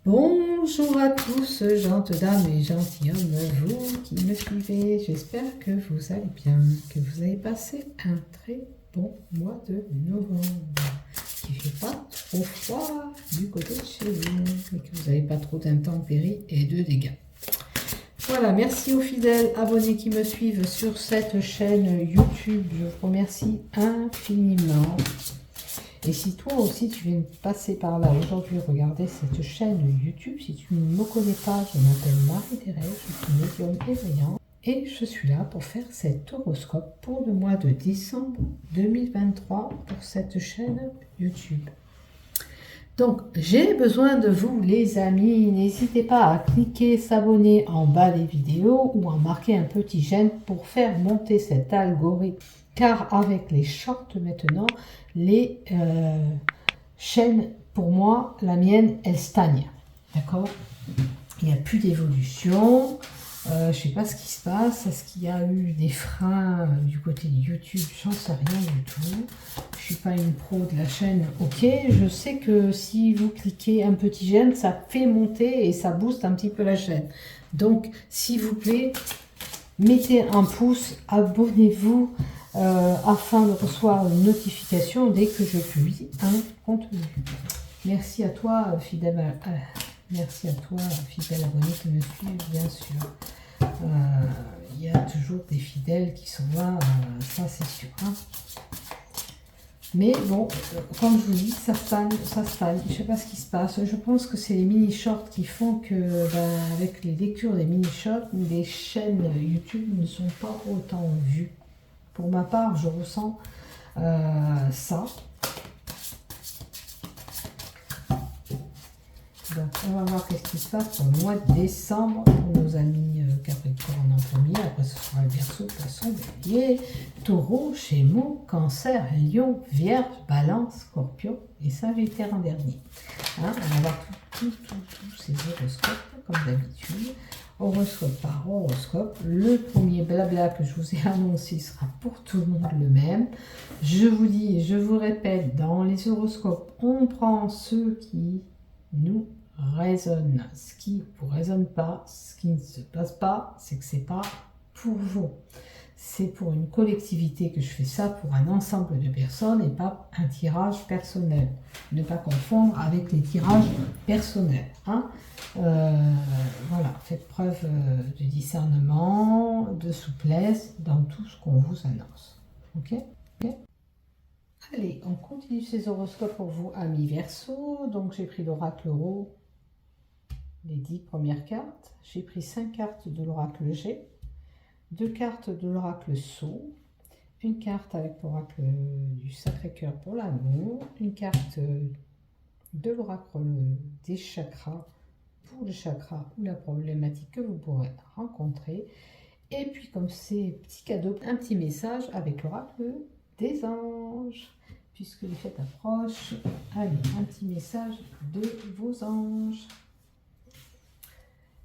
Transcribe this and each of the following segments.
Bonjour à tous, gentes dames et gentilshommes, vous qui me suivez. J'espère que vous allez bien, que vous avez passé un très bon mois de novembre, qu'il ne fait pas trop froid du côté de chez vous et que vous n'avez pas trop d'intempéries et de dégâts. Voilà, merci aux fidèles abonnés qui me suivent sur cette chaîne YouTube. Je vous remercie infiniment. Et si toi aussi tu viens de passer par là aujourd'hui, regarder cette chaîne YouTube, si tu ne me connais pas, je m'appelle Marie-Thérèse, je suis médium éveillant et je suis là pour faire cet horoscope pour le mois de décembre 2023 pour cette chaîne YouTube. Donc, j'ai besoin de vous les amis, n'hésitez pas à cliquer s'abonner en bas des vidéos ou à marquer un petit j'aime pour faire monter cet algorithme. Car avec les shorts maintenant, les chaînes, pour moi, la mienne, elle stagne. D'accord? Il n'y a plus d'évolution. Je ne sais pas ce qui se passe. Est-ce qu'il y a eu des freins du côté de YouTube? J'en sais rien du tout. Je ne suis pas une pro de la chaîne. Ok, je sais que si vous cliquez un petit j'aime, ça fait monter et ça booste un petit peu la chaîne. Donc, s'il vous plaît, mettez un pouce, abonnez-vous afin de recevoir une notification dès que je publie un contenu. Merci à toi, fidèle. Merci à toi, fidèle abonné qui me suit, bien sûr. Il y a toujours des fidèles qui sont là, ça c'est sûr. Hein. Mais bon, comme je vous dis, ça stagne. Je ne sais pas ce qui se passe. Je pense que c'est les mini-shorts qui font que, avec les lectures des mini-shorts, les chaînes YouTube ne sont pas autant vues. Pour ma part, je ressens ça. Donc, on va voir qu'est-ce qui se passe pour le mois de décembre pour nos amis Capricorne en premier. Après, ce sera le Verseau, Poisson, Bélier, Taureau, Gémeaux, Cancer, Lion, Vierge, Balance, Scorpion et Sagittaire en dernier. Hein, on va voir tous ces horoscopes, comme d'habitude. Horoscope par horoscope. Le premier blabla que je vous ai annoncé sera pour tout le monde le même. Je vous dis, je vous répète, dans les horoscopes, on prend ceux qui nous résonnent. Ce qui ne vous résonne pas, ce qui ne se passe pas, c'est que c'est pas pour vous. C'est pour une collectivité que je fais ça, pour un ensemble de personnes et pas un tirage personnel. Ne pas confondre avec les tirages personnels. Hein. Voilà, faites preuve de discernement, de souplesse dans tout ce qu'on vous annonce. Ok? Allez, on continue ces horoscopes pour vous, amis Verseau. Donc j'ai pris l'oracle Euro, les 10 premières cartes. J'ai pris 5 cartes de l'oracle G, 2 cartes de l'oracle Sceau, une carte avec l'oracle du Sacré-Cœur pour l'amour, une carte de l'oracle des chakras pour le chakra ou la problématique que vous pourrez rencontrer. Et puis comme c'est petit cadeau, un petit message avec l'oracle des anges. Puisque les fêtes approchent, allez, un petit message de vos anges.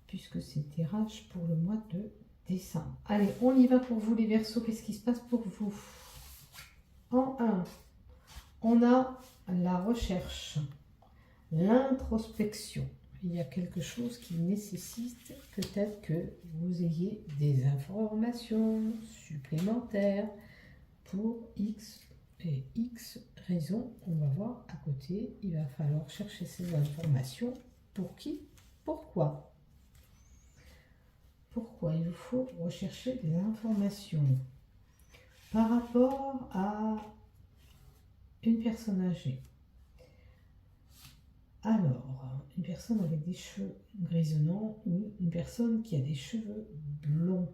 Puisque c'est tirage pour le mois de décembre. Allez, on y va pour vous les Verseaux. Qu'est-ce qui se passe pour vous? En 1, on a la recherche, l'introspection. Il y a quelque chose qui nécessite peut-être que vous ayez des informations supplémentaires pour X et X raisons. On va voir à côté. Il va falloir chercher ces informations. Pour qui? Pourquoi? Pourquoi il vous faut rechercher des informations par rapport à une personne âgée. Alors, une personne avec des cheveux grisonnants ou une personne qui a des cheveux blonds.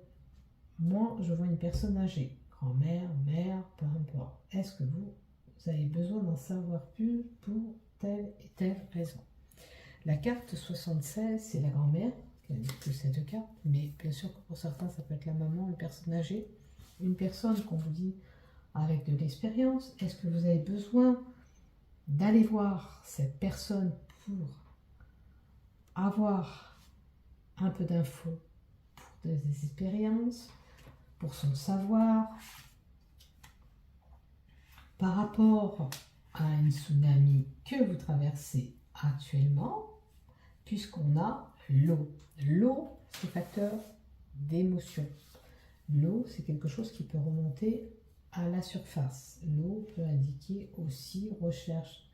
Moi, je vois une personne âgée, grand-mère, mère, peu importe. Est-ce que vous avez besoin d'en savoir plus pour telle et telle raison? La carte 76, c'est la grand-mère qui a que cette carte, mais bien sûr que pour certains, ça peut être la maman, une personne âgée, une personne qu'on vous dit avec de l'expérience. Est-ce que vous avez besoin d'aller voir cette personne pour avoir un peu d'infos, pour des expériences, pour son savoir, par rapport à un tsunami que vous traversez actuellement, puisqu'on a l'eau. L'eau, c'est facteur d'émotion. L'eau, c'est quelque chose qui peut remonter à la surface. L'eau peut indiquer aussi recherche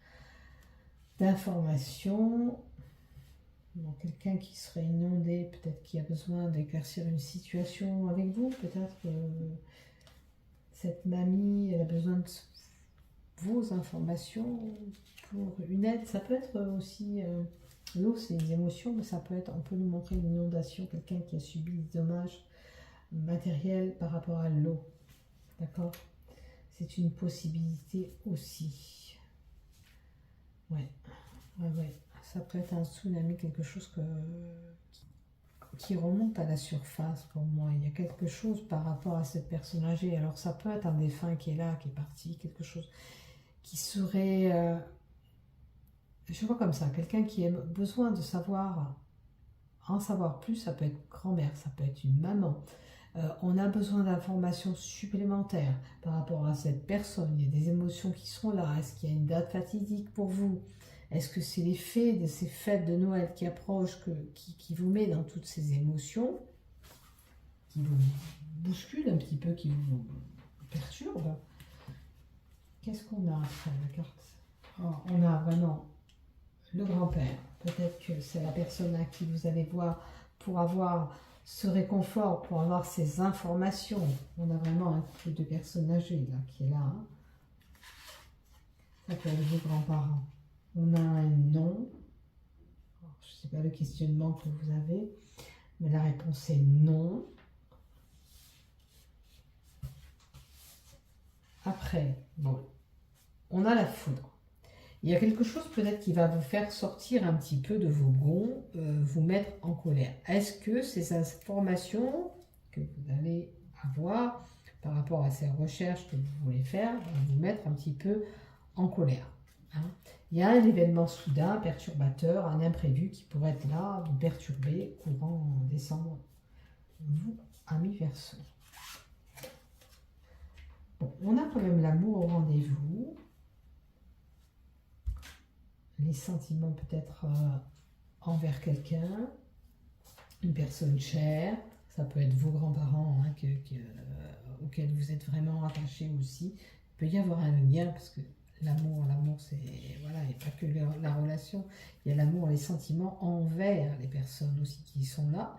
d'informations. Donc, quelqu'un qui serait inondé, peut-être qui a besoin d'éclaircir une situation avec vous. Peut-être que cette mamie, elle a besoin de vos informations pour une aide. Ça peut être aussi... l'eau, c'est les émotions, mais ça peut être... On peut nous montrer une inondation, quelqu'un qui a subi des dommages matériels par rapport à l'eau. D'accord? C'est une possibilité aussi. Ouais. Ouais. Ça peut être un tsunami, quelque chose qui remonte à la surface pour moi. Il y a quelque chose par rapport à cette personne âgée. Alors ça peut être un défunt qui est là, qui est parti, quelque chose qui serait... je vois comme ça, quelqu'un qui a besoin de savoir, en savoir plus, ça peut être grand-mère, ça peut être une maman. On a besoin d'informations supplémentaires par rapport à cette personne. Il y a des émotions qui sont là. Est-ce qu'il y a une date fatidique pour vous? Est-ce que c'est l'effet de ces fêtes de Noël qui approchent qui vous met dans toutes ces émotions, qui vous bousculent un petit peu, qui vous perturbent? Qu'est-ce qu'on a après la carte? On a vraiment le grand-père. Peut-être que c'est la personne à qui vous allez voir pour avoir ce réconfort, pour avoir ces informations. On a vraiment un couple de personnes âgées là, qui est là. Hein. Ça peut être vos grands-parents. On a un non. Alors, je ne sais pas le questionnement que vous avez, mais la réponse est non. Après, bon, on a la foudre. Il y a quelque chose peut-être qui va vous faire sortir un petit peu de vos gonds, vous mettre en colère. Est-ce que ces informations que vous allez avoir par rapport à ces recherches que vous voulez faire vont vous mettre un petit peu en colère? Hein? Il y a un événement soudain, perturbateur, un imprévu qui pourrait être là, vous perturber, courant décembre, vous, amis Verseau. Bon, on a quand même l'amour au rendez-vous. Les sentiments peut-être envers quelqu'un, une personne chère, ça peut être vos grands-parents hein, auxquels vous êtes vraiment attachés aussi. Il peut y avoir un lien parce que l'amour c'est, voilà, il n'y a pas que la relation, il y a l'amour, les sentiments envers les personnes aussi qui sont là.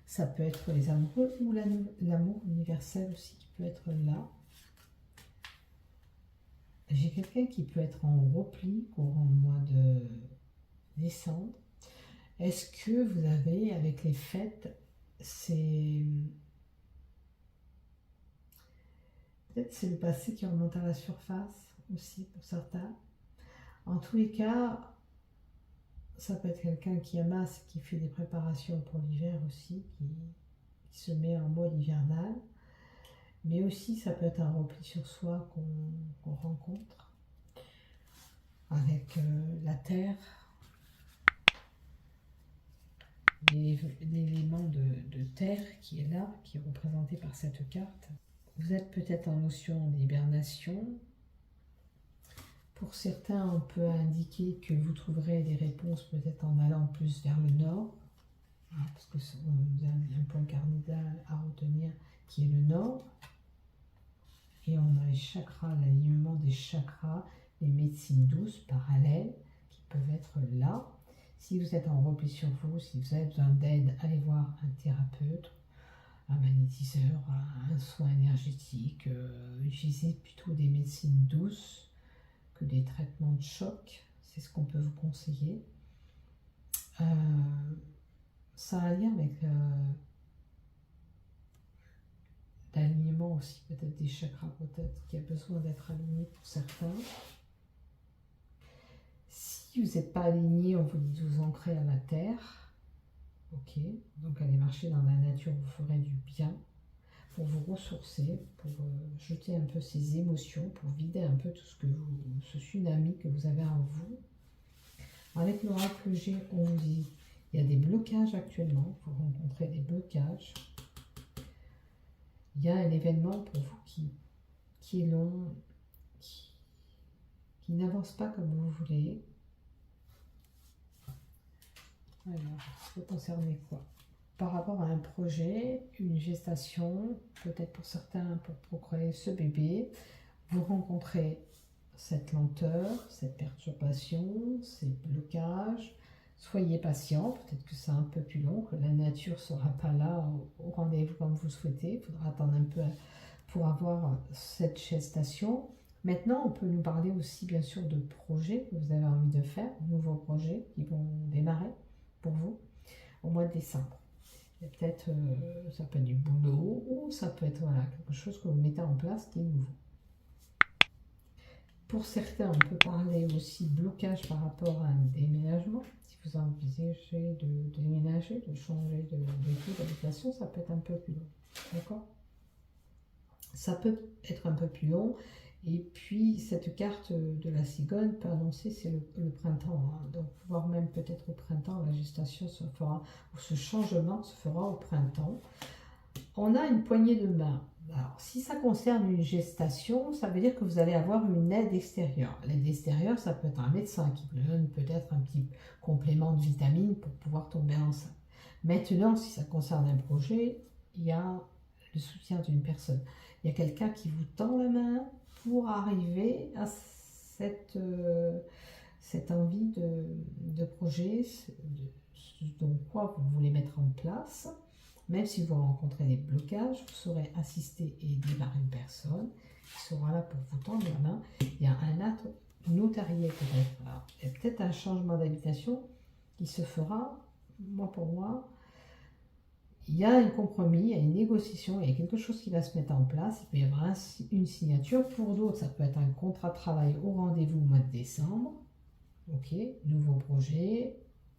Ça peut être les amoureux ou l'amour universel aussi qui peut être là. J'ai quelqu'un qui peut être en repli courant le mois de décembre. Est-ce que vous avez, avec les fêtes, peut-être c'est le passé qui remonte à la surface aussi pour certains. En tous les cas, ça peut être quelqu'un qui amasse, qui fait des préparations pour l'hiver aussi, qui se met en mode hivernal. Mais aussi, ça peut être un repli sur soi qu'on rencontre avec la terre, l'élément de terre qui est là, qui est représenté par cette carte. Vous êtes peut-être en notion d'hibernation. Pour certains, on peut indiquer que vous trouverez des réponses peut-être en allant plus vers le nord, parce que vous avez un point cardinal à retenir qui est le nord. Et on a les chakras, l'alignement des chakras, les médecines douces parallèles qui peuvent être là. Si vous êtes en repli sur vous, si vous avez besoin d'aide, allez voir un thérapeute, un magnétiseur, un soin énergétique. Utilisez plutôt des médecines douces que des traitements de choc. C'est ce qu'on peut vous conseiller. Ça a un lien avec l'alignement aussi, peut-être des chakras, peut-être qui a besoin d'être aligné pour certains. Si vous n'êtes pas aligné, on vous dit de vous ancrer à la terre. Ok, donc allez marcher dans la nature, vous ferez du bien pour vous ressourcer, pour jeter un peu ces émotions, pour vider un peu tout ce tsunami que vous avez en vous. Avec l'oracle G, on vous dit il y a des blocages actuellement, vous rencontrez des blocages. Il y a un événement pour vous qui est long, qui n'avance pas comme vous voulez. Alors, ça peut concerner quoi? Par rapport à un projet, une gestation, peut-être pour certains pour procréer ce bébé, vous rencontrez cette lenteur, cette perturbation, ces blocages. Soyez patient, peut-être que c'est un peu plus long, que la nature ne sera pas là au rendez-vous comme vous souhaitez. Il faudra attendre un peu pour avoir cette gestation. Maintenant, on peut nous parler aussi bien sûr de projets que vous avez envie de faire, de nouveaux projets qui vont démarrer pour vous au mois de décembre. Et peut-être, ça peut être du boulot ou ça peut être voilà, quelque chose que vous mettez en place qui est nouveau. Pour certains, on peut parler aussi de blocage par rapport à un déménagement. Si vous envisagez de déménager, de changer de lieu d'habitation, ça peut être un peu plus long. D'accord? Ça peut être un peu plus long. Et puis, cette carte de la cigogne peut annoncer c'est le printemps. Hein. Donc, voire même peut-être au printemps, la gestation se fera, ou ce changement se fera au printemps. On a une poignée de main. Alors, si ça concerne une gestation, ça veut dire que vous allez avoir une aide extérieure. L'aide extérieure, ça peut être un médecin qui vous donne peut-être un petit complément de vitamines pour pouvoir tomber enceinte. Maintenant, si ça concerne un projet, il y a le soutien d'une personne. Il y a quelqu'un qui vous tend la main pour arriver à cette envie de projet, donc quoi vous voulez mettre en place. Même si vous rencontrez des blocages, vous serez assisté et aidé par une personne qui sera là pour vous tendre la main. Il y a un acte notarié peut-être. Il y a peut-être un changement d'habitation qui se fera, moi pour moi. Il y a un compromis, il y a une négociation, il y a quelque chose qui va se mettre en place. Il peut y avoir une signature. Pour d'autres, ça peut être un contrat de travail au rendez-vous au mois de décembre. Ok, nouveau projet,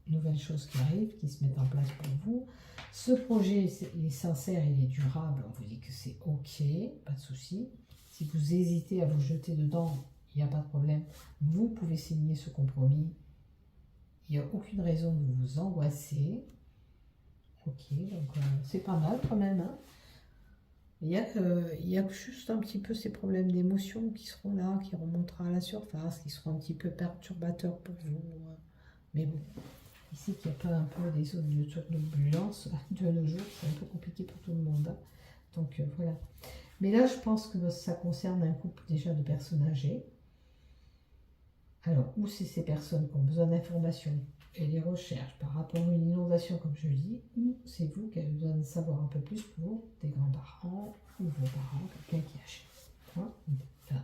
nouvelles choses qui arrivent, qui se mettent en place pour vous. Ce projet, il est sincère, il est durable, on vous dit que c'est ok, pas de souci. Si vous hésitez à vous jeter dedans, il n'y a pas de problème. Vous pouvez signer ce compromis. Il n'y a aucune raison de vous angoisser. Ok, donc c'est pas mal quand même. Hein. Il y a juste un petit peu ces problèmes d'émotion qui seront là, qui remonteront à la surface, qui seront un petit peu perturbateurs pour vous. Mais bon, ici qu'il n'y a pas un peu des zones de turbulence de nos jours, c'est un peu compliqué pour tout le monde. Hein. Donc voilà. Mais là, je pense que ça concerne un couple déjà de personnes âgées. Alors, ou c'est ces personnes qui ont besoin d'informations et des recherches par rapport à une inondation, comme je dis, ou c'est vous qui avez besoin de savoir un peu plus pour des grands-parents ou vos parents, quelqu'un qui est âgé. Hein, enfin,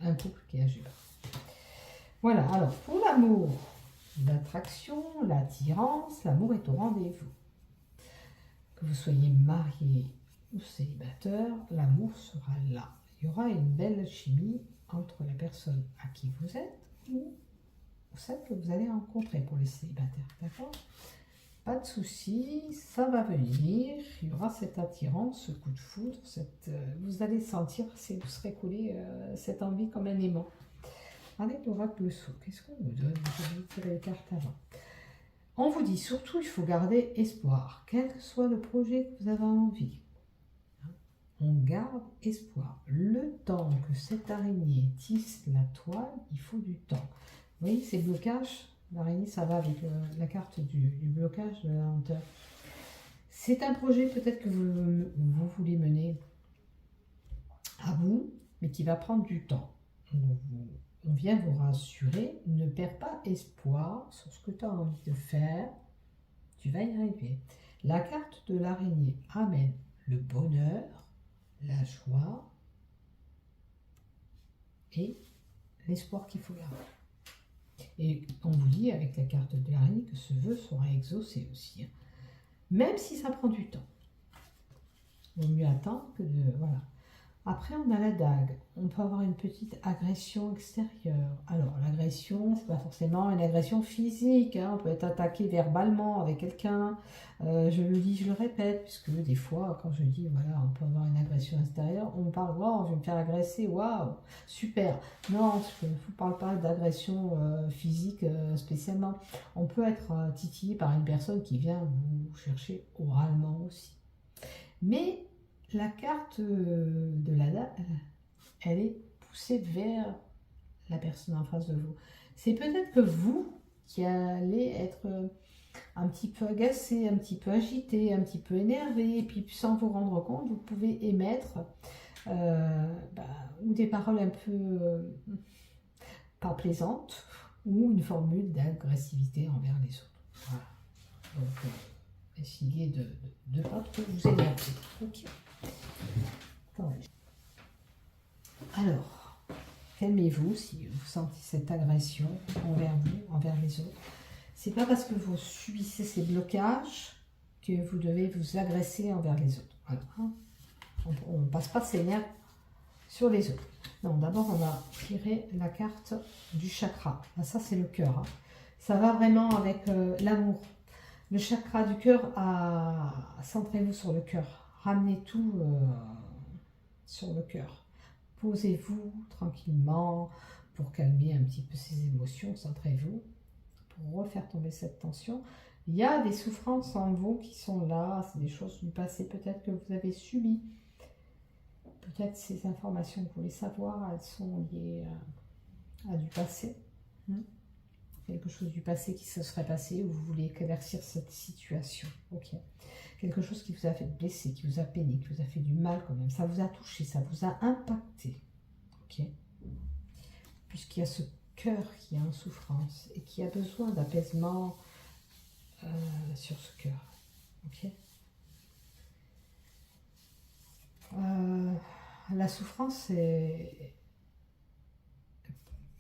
un couple qui est âgé. Voilà, alors pour l'amour, l'attraction, l'attirance, l'amour est au rendez-vous. Que vous soyez marié ou célibataire, l'amour sera là. Il y aura une belle chimie entre la personne à qui vous êtes ou celle que vous allez rencontrer pour les célibataires, d'accord? Pas de souci, ça va venir, il y aura cette attirance, ce coup de foudre, vous allez sentir, si vous serez coulé, cette envie comme un aimant. Avec l'oracle sceau, qu'est-ce qu'on vous donne? Je vais tirer les cartes avant. On vous dit surtout, il faut garder espoir, quel que soit le projet que vous avez envie. On garde espoir. Le temps que cette araignée tisse la toile, il faut du temps. Vous voyez, ces blocages, l'araignée, ça va avec la carte du blocage de la lenteur. C'est un projet peut-être que vous voulez mener à bout, mais qui va prendre du temps. On vient vous rassurer, ne perds pas espoir sur ce que tu as envie de faire, tu vas y arriver. La carte de l'araignée amène le bonheur, la joie et l'espoir qu'il faut garder. Et on vous dit avec la carte de l'araignée que ce vœu sera exaucé aussi. Hein. Même si ça prend du temps. Il vaut mieux attendre que de... Voilà. Après, on a la dague. On peut avoir une petite agression extérieure. Alors, l'agression, c'est pas forcément une agression physique. Hein. On peut être attaqué verbalement avec quelqu'un. Je le dis, je le répète, puisque des fois, quand je dis, voilà, on peut avoir une agression extérieure, on me parle, waouh, je vais me faire agresser, waouh, super. Non, je ne vous parle pas d'agression physique spécialement. On peut être titillé par une personne qui vient vous chercher oralement aussi. Mais la carte de la dame, elle est poussée vers la personne en face de vous. C'est peut-être que vous qui allez être un petit peu agacé, un petit peu agité, un petit peu énervé, et puis sans vous rendre compte, vous pouvez émettre ou des paroles un peu pas plaisantes, ou une formule d'agressivité envers les autres. Voilà. Donc, essayez de ne pas trop vous énerver. Ok. Attendez. Alors, calmez-vous si vous sentez cette agression envers vous, envers les autres. C'est pas parce que vous subissez ces blocages que vous devez vous agresser envers les autres. Voilà. On ne passe pas ses nerfs sur les autres. Non, d'abord on va tirer la carte du chakra. Ah, ça c'est le cœur. Hein. Ça va vraiment avec l'amour. Le chakra du cœur, centrez-vous sur le cœur. Ramenez tout sur le cœur. Posez-vous tranquillement pour calmer un petit peu ces émotions. Centrez-vous pour refaire tomber cette tension. Il y a des souffrances en vous qui sont là. C'est des choses du passé peut-être que vous avez subies. Peut-être ces informations que vous voulez savoir, elles sont liées à du passé. Quelque chose du passé qui se serait passé, où vous voulez éclaircir cette situation. Ok. Quelque chose qui vous a fait blesser, qui vous a peiné, qui vous a fait du mal quand même. Ça vous a touché, ça vous a impacté. Ok. Puisqu'il y a ce cœur qui est en souffrance et qui a besoin d'apaisement sur ce cœur. Ok. La souffrance, c'est...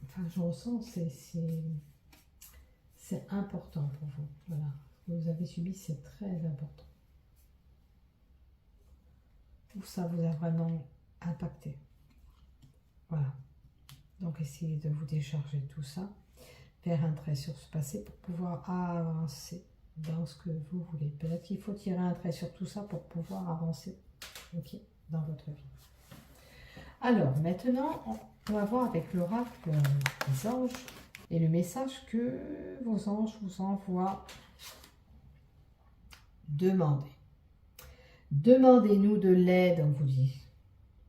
Enfin, je ressens, c'est important pour vous. Voilà. Ce que vous avez subi, c'est très important. Tout ça vous a vraiment impacté. Voilà. Donc, essayez de vous décharger de tout ça, faire un trait sur ce passé pour pouvoir avancer dans ce que vous voulez. Peut-être qu'il faut tirer un trait sur tout ça pour pouvoir avancer, ok, dans votre vie. Alors, maintenant, on va voir avec l'oracle des anges et le message que vos anges vous envoient. Demandez. Demandez-nous de l'aide, on vous dit,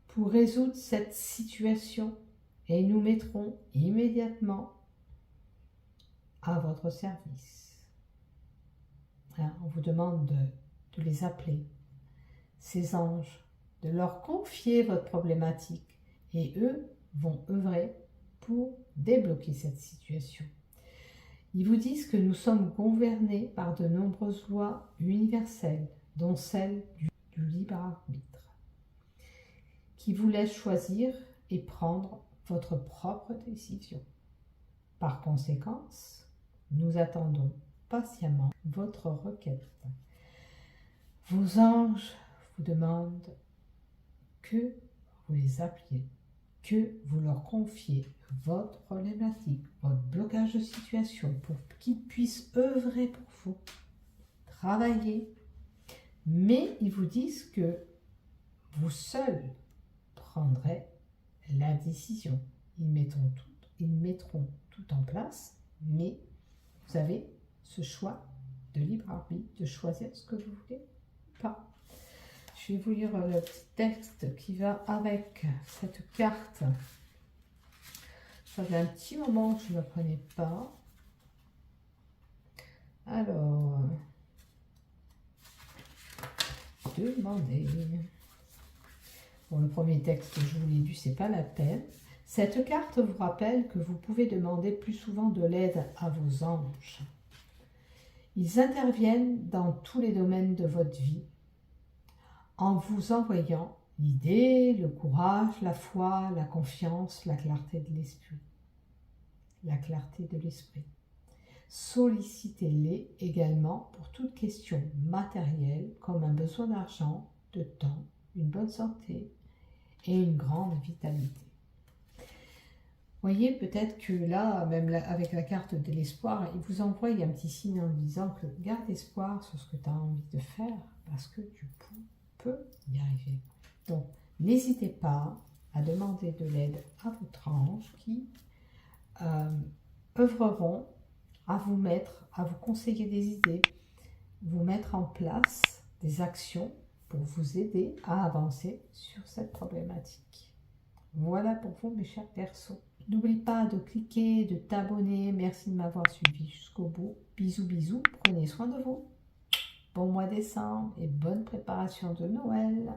pour résoudre cette situation et nous mettrons immédiatement à votre service. Hein, on vous demande de les appeler, ces anges, de leur confier votre problématique et eux vont œuvrer pour débloquer cette situation. Ils vous disent que nous sommes gouvernés par de nombreuses lois universelles, dont celle du libre arbitre, qui vous laisse choisir et prendre votre propre décision. Par conséquent, nous attendons patiemment votre requête. Vos anges vous demandent que vous les appeliez, que vous leur confiez votre problématique, votre blocage de situation, pour qu'ils puissent œuvrer pour vous, travailler. Mais ils vous disent que vous seuls prendrez la décision. Ils mettront tout en place, mais vous avez ce choix de libre arbitre, de choisir ce que vous voulez ou pas. Je vais vous lire le petit texte qui va avec cette carte. Ça fait un petit moment que je ne la prenais pas. Alors, demandez. Bon, le premier texte que je vous l'ai lu, c'est pas la peine. Cette carte vous rappelle que vous pouvez demander plus souvent de l'aide à vos anges. Ils interviennent dans tous les domaines de votre vie en vous envoyant l'idée, le courage, la foi, la confiance, la clarté de l'esprit. La clarté de l'esprit. Sollicitez-les également pour toute question matérielle comme un besoin d'argent, de temps, une bonne santé et une grande vitalité. Voyez, peut-être que là, même avec la carte de l'espoir, il vous envoie un petit signe en disant que garde espoir sur ce que tu as envie de faire parce que tu peux y arriver. Donc, n'hésitez pas à demander de l'aide à votre ange qui œuvreront à vous conseiller des idées, vous mettre en place des actions pour vous aider à avancer sur cette problématique. Voilà pour vous, mes chers Verseaux. N'oublie pas de cliquer, de t'abonner. Merci de m'avoir suivi jusqu'au bout. Bisous, bisous. Prenez soin de vous. Bon mois de décembre et bonne préparation de Noël.